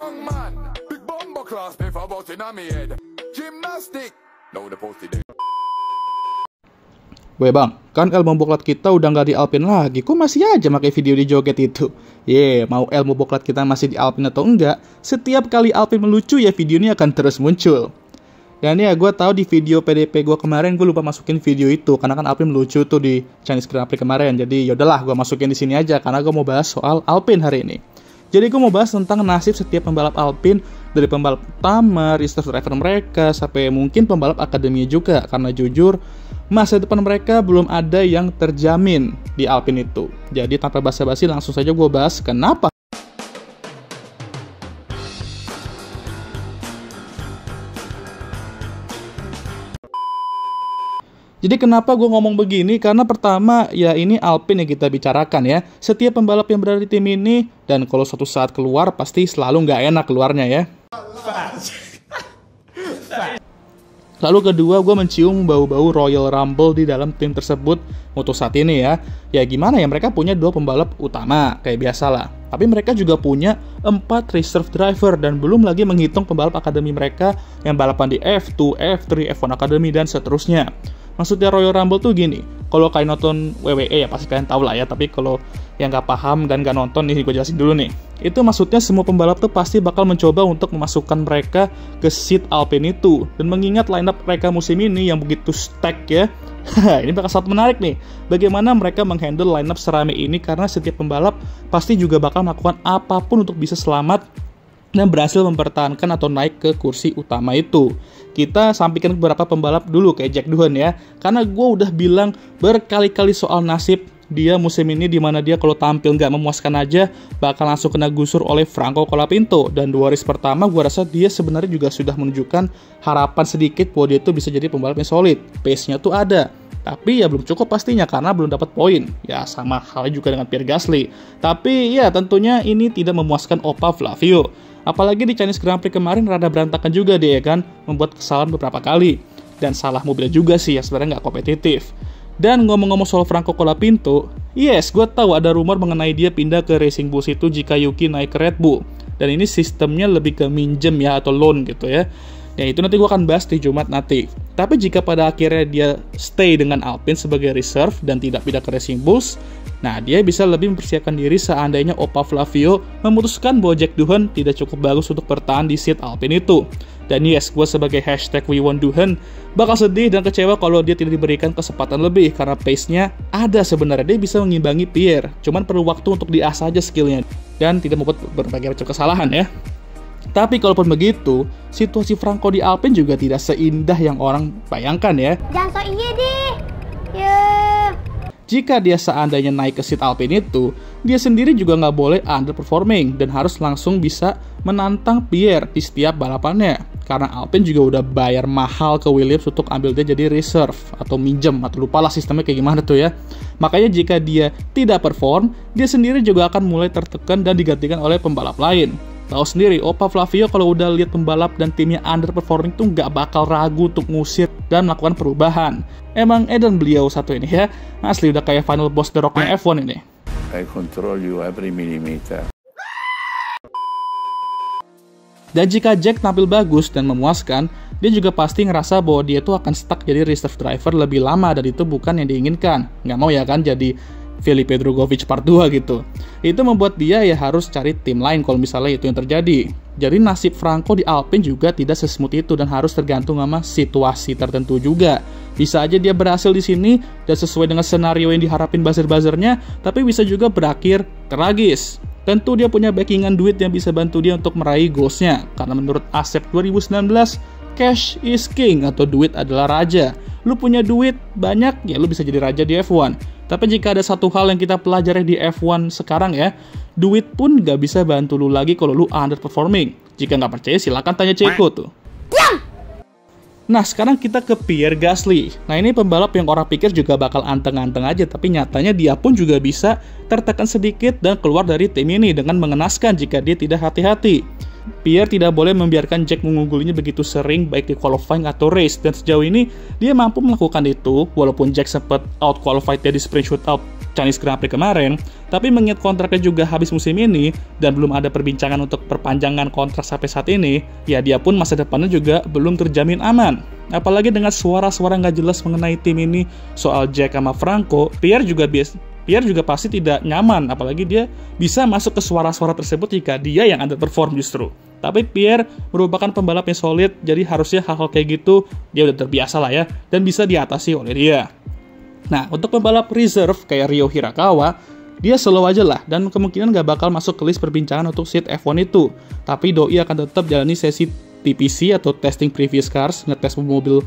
Weh bang, kan ilmu boklat kita udah nggak di Alpine lagi, kok masih aja pakai video di joget itu? Mau ilmu boklat kita masih di Alpine atau enggak, setiap kali Alpine melucu ya video ini akan terus muncul. Dan ya gue tahu di video PDP gue kemarin gue lupa masukin video itu, karena kan Alpine melucu tuh di Chinese Grand Prix kemarin, jadi yaudahlah gue masukin di sini aja karena gue mau bahas soal Alpine hari ini. Jadi gue mau bahas tentang nasib setiap pembalap Alpine, dari pembalap utama, reserve driver mereka, sampai mungkin pembalap akademi juga. Karena jujur, masa depan mereka belum ada yang terjamin di Alpine itu. Jadi tanpa basa-basi langsung saja gue bahas kenapa. Jadi kenapa gue ngomong begini? Karena pertama, ya ini Alpine yang kita bicarakan ya. Setiap pembalap yang berada di tim ini, dan kalau suatu saat keluar, pasti selalu nggak enak keluarnya ya. Lalu kedua, gue mencium bau-bau Royal Rumble di dalam tim tersebut untuk saat ini ya. Ya gimana ya, mereka punya 2 pembalap utama, kayak biasalah. Tapi mereka juga punya 4 reserve driver, dan belum lagi menghitung pembalap akademi mereka yang balapan di F2, F3, F1 Academy, dan seterusnya. Maksudnya Royal Rumble tuh gini, kalau kalian nonton WWE ya pasti kalian tahu lah ya, tapi kalau yang nggak paham dan nggak nonton nih gue jelasin dulu nih. Itu maksudnya semua pembalap tuh pasti bakal mencoba untuk memasukkan mereka ke seat Alpine itu. Dan mengingat lineup mereka musim ini yang begitu stack ya, ini bakal sangat menarik nih. Bagaimana mereka menghandle lineup serame ini, karena setiap pembalap pasti juga bakal melakukan apapun untuk bisa selamat dan berhasil mempertahankan atau naik ke kursi utama itu. Kita sampaikan beberapa pembalap dulu kayak Jack Doohan ya, karena gue udah bilang berkali-kali soal nasib dia musim ini, dimana dia kalau tampil nggak memuaskan aja bakal langsung kena gusur oleh Franco Colapinto. Dan 2 race pertama gue rasa dia sebenarnya juga sudah menunjukkan harapan sedikit bahwa dia itu bisa jadi pembalap yang solid, pace-nya tuh ada. Tapi ya belum cukup pastinya karena belum dapat poin. Ya sama halnya juga dengan Pierre Gasly. Tapi ya tentunya ini tidak memuaskan Opa Flavio. Apalagi di Chinese Grand Prix kemarin rada berantakan juga dia kan, membuat kesalahan beberapa kali. Dan salah mobil juga sih ya, sebenarnya nggak kompetitif. Dan ngomong-ngomong soal Franco Colapinto, yes, gue tahu ada rumor mengenai dia pindah ke Racing Bulls itu jika Yuki naik ke Red Bull. Dan ini sistemnya lebih ke minjem ya, atau loan gitu ya. Ya itu nanti gue akan bahas di Jumat nanti. Tapi jika pada akhirnya dia stay dengan Alpine sebagai reserve dan tidak pindah ke Racing Bulls, nah dia bisa lebih mempersiapkan diri seandainya Opa Flavio memutuskan bahwa Jack Doohan tidak cukup bagus untuk bertahan di seat Alpine itu. Dan yes, gue sebagai #WeWantDoohan bakal sedih dan kecewa kalau dia tidak diberikan kesempatan lebih, karena pace-nya ada sebenarnya, dia bisa mengimbangi Pierre, cuman perlu waktu untuk diasah aja skillnya dan tidak membuat berbagai macam kesalahan ya. Tapi kalaupun begitu, situasi Franco di Alpine juga tidak seindah yang orang bayangkan ya. Jangan so iya deh. Jika dia seandainya naik ke seat Alpine itu, dia sendiri juga nggak boleh underperforming dan harus langsung bisa menantang Pierre di setiap balapannya. Karena Alpine juga udah bayar mahal ke Williams untuk ambil dia jadi reserve atau minjem, atau lupalah sistemnya kayak gimana tuh ya. Makanya jika dia tidak perform, dia sendiri juga akan mulai tertekan dan digantikan oleh pembalap lain. Tahu sendiri, Opa Flavio kalau udah lihat pembalap dan timnya underperforming tuh nggak bakal ragu untuk ngusir dan melakukan perubahan. Emang edan beliau satu ini ya, asli udah kayak final boss The Rock-nya F1 ini. I control you every millimeter. Dan jika Jack tampil bagus dan memuaskan, dia juga pasti ngerasa bahwa dia tuh akan stuck jadi reserve driver lebih lama, dan itu bukan yang diinginkan. Nggak mau ya kan jadi Felipe Drugovich part 2 gitu. Itu membuat dia ya harus cari tim lain kalau misalnya itu yang terjadi. Jadi nasib Franco di Alpine juga tidak sesmooth itu dan harus tergantung sama situasi tertentu juga. Bisa aja dia berhasil di sini dan sesuai dengan skenario yang diharapin buzzer-buzzernya, tapi bisa juga berakhir tragis. Tentu dia punya backingan duit yang bisa bantu dia untuk meraih goals-nya. Karena menurut Asep 2019, cash is king atau duit adalah raja. Lu punya duit banyak, ya lu bisa jadi raja di F1. Tapi jika ada satu hal yang kita pelajari di F1 sekarang ya, duit pun gak bisa bantu lu lagi kalau lu underperforming. Jika nggak percaya silakan tanya Ceko tuh. Nah sekarang kita ke Pierre Gasly. Nah ini pembalap yang orang pikir juga bakal anteng-anteng aja, tapi nyatanya dia pun juga bisa tertekan sedikit dan keluar dari tim ini dengan mengenaskan jika dia tidak hati-hati. Pierre tidak boleh membiarkan Jack mengunggulinya begitu sering baik di qualifying atau race, dan sejauh ini dia mampu melakukan itu walaupun Jack sempat out qualified dia di sprint shootout Chinese Grand Prix kemarin, tapi mengingat kontraknya juga habis musim ini dan belum ada perbincangan untuk perpanjangan kontrak sampai saat ini, ya dia pun masa depannya juga belum terjamin aman. Apalagi dengan suara-suara nggak jelas mengenai tim ini soal Jack sama Franco, Pierre juga pasti tidak nyaman, apalagi dia bisa masuk ke suara-suara tersebut jika dia yang underperform justru. Tapi Pierre merupakan pembalap yang solid, jadi harusnya hal-hal kayak gitu dia udah terbiasa lah ya, dan bisa diatasi oleh dia. Nah, untuk pembalap reserve kayak Ryo Hirakawa, dia slow aja lah, dan kemungkinan gak bakal masuk ke list perbincangan untuk seat F1 itu. Tapi Doi akan tetap jalani sesi TPC atau Testing Previous Cars, ngetes mobil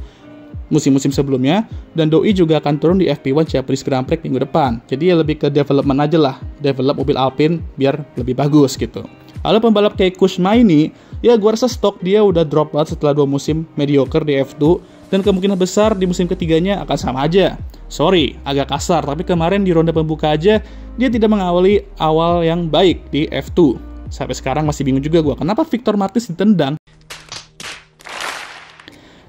musim-musim sebelumnya, dan Doi juga akan turun di FP1 Japanese Grand Prix minggu depan. Jadi ya lebih ke development aja lah, develop mobil Alpine biar lebih bagus gitu. Lalu pembalap kayak Kushma ini, ya gue rasa stok dia udah drop banget setelah 2 musim mediocre di F2, dan kemungkinan besar di musim ketiganya akan sama aja. Sorry, agak kasar, tapi kemarin di ronde pembuka aja, dia tidak mengawali awal yang baik di F2. Sampai sekarang masih bingung juga gue, kenapa Victor Martins ditendang.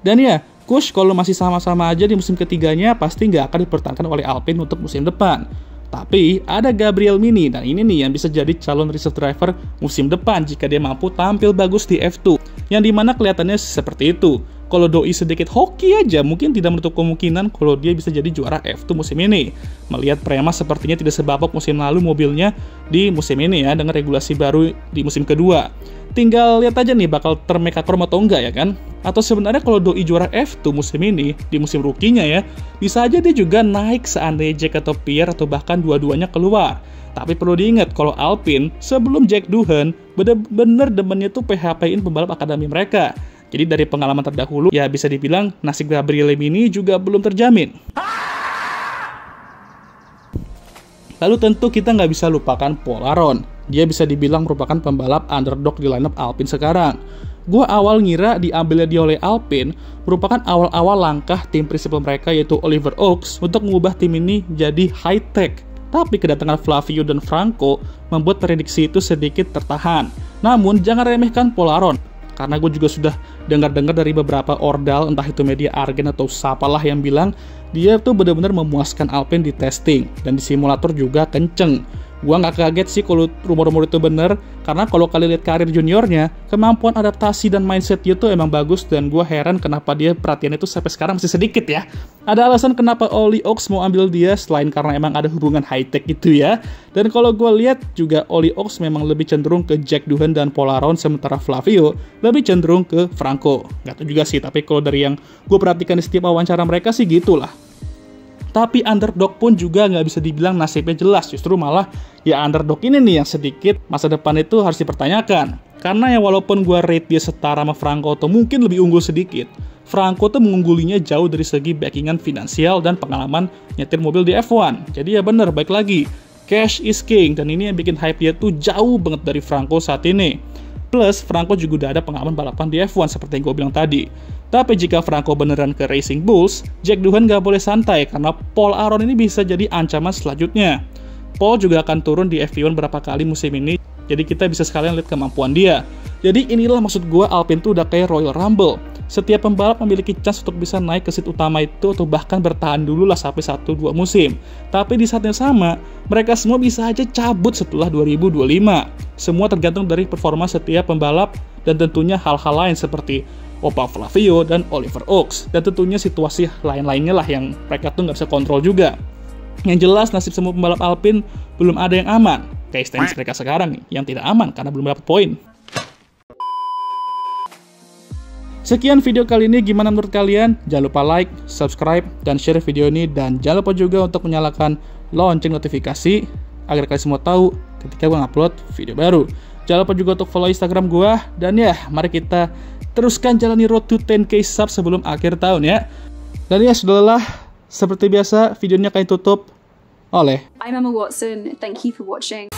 Dan ya, Kush kalau masih sama-sama aja di musim ketiganya, pasti nggak akan dipertahankan oleh Alpine untuk musim depan. Tapi ada Gabriel Mini, dan ini nih yang bisa jadi calon reserve driver musim depan jika dia mampu tampil bagus di F2. Yang dimana kelihatannya seperti itu. Kalau Doi sedikit hoki aja, mungkin tidak menutup kemungkinan kalau dia bisa jadi juara F2 musim ini. Melihat Prema sepertinya tidak sebabok musim lalu mobilnya di musim ini ya, dengan regulasi baru di musim kedua. Tinggal lihat aja nih bakal termekakrom atau enggak ya kan? Atau sebenarnya kalau Doi juara F2 musim ini, di musim rookie-nya ya, bisa aja dia juga naik seandainya Jack atau Pierre atau bahkan dua-duanya keluar. Tapi perlu diingat kalau Alpine sebelum Jack Doohan bener-bener demennya tuh PHP-in pembalap akademi mereka. Jadi dari pengalaman terdahulu ya bisa dibilang nasib Gabriel Mini juga belum terjamin. Lalu tentu kita nggak bisa lupakan Paul Aron. Dia bisa dibilang merupakan pembalap underdog di lineup Alpine sekarang. Gua awal ngira diambilnya dia oleh Alpine merupakan awal-awal langkah tim prinsipal mereka yaitu Oliver Oaks untuk mengubah tim ini jadi high-tech. Tapi kedatangan Flavio dan Franco membuat prediksi itu sedikit tertahan. Namun jangan remehkan Paul Aron, karena gue juga sudah dengar-dengar dari beberapa ordal, entah itu media Argen atau siapalah yang bilang dia tuh benar-benar memuaskan Alpine di testing dan di simulator juga kenceng. Gua nggak kaget sih kalau rumor-rumor itu bener, karena kalau kalian lihat karir juniornya, kemampuan adaptasi dan mindset dia tuh emang bagus, dan gua heran kenapa dia perhatian itu sampai sekarang masih sedikit ya. Ada alasan kenapa Oli Oaks mau ambil dia selain karena emang ada hubungan high-tech gitu ya. Dan kalau gua lihat juga Oli Oaks memang lebih cenderung ke Jack Doohan dan Paul Aron, sementara Flavio lebih cenderung ke Franco. Nggak tahu juga sih, tapi kalau dari yang gue perhatikan di setiap wawancara mereka sih gitulah. Tapi underdog pun juga nggak bisa dibilang nasibnya jelas, justru malah ya underdog ini nih yang sedikit masa depan itu harus dipertanyakan. Karena ya walaupun gue rate dia setara sama Franco atau mungkin lebih unggul sedikit, Franco tuh mengunggulinya jauh dari segi backingan finansial dan pengalaman nyetir mobil di F1. Jadi ya bener, baik lagi, cash is king, dan ini yang bikin hype dia tuh jauh banget dari Franco saat ini. Plus, Franco juga udah ada pengalaman balapan di F1 seperti yang gue bilang tadi. Tapi jika Franco beneran ke Racing Bulls, Jack Doohan gak boleh santai karena Paul Aron ini bisa jadi ancaman selanjutnya. Paul juga akan turun di FP1 berapa kali musim ini, jadi kita bisa sekalian lihat kemampuan dia. Jadi inilah maksud gue, Alpine tuh udah kayak Royal Rumble. Setiap pembalap memiliki chance untuk bisa naik ke seat utama itu atau bahkan bertahan dulu lah sampai 1-2 musim. Tapi di saat yang sama, mereka semua bisa aja cabut setelah 2025. Semua tergantung dari performa setiap pembalap dan tentunya hal-hal lain seperti Opa Flavio dan Oliver Oaks. Dan tentunya situasi lain-lainnya lah yang mereka tuh nggak bisa kontrol juga. Yang jelas nasib semua pembalap Alpine belum ada yang aman. Kayak stance mereka sekarang nih, yang tidak aman karena belum dapat poin. Sekian video kali ini, gimana menurut kalian? Jangan lupa like, subscribe, dan share video ini. Dan jangan lupa juga untuk menyalakan lonceng notifikasi agar kalian semua tahu ketika gue ngupload video baru. Jangan lupa juga untuk follow Instagram gue. Dan ya, mari kita teruskan jalani road to 10k sub sebelum akhir tahun ya. Dan ya, sudahlah, seperti biasa videonya kalian tutup oleh I'm Emma Watson, thank you for watching.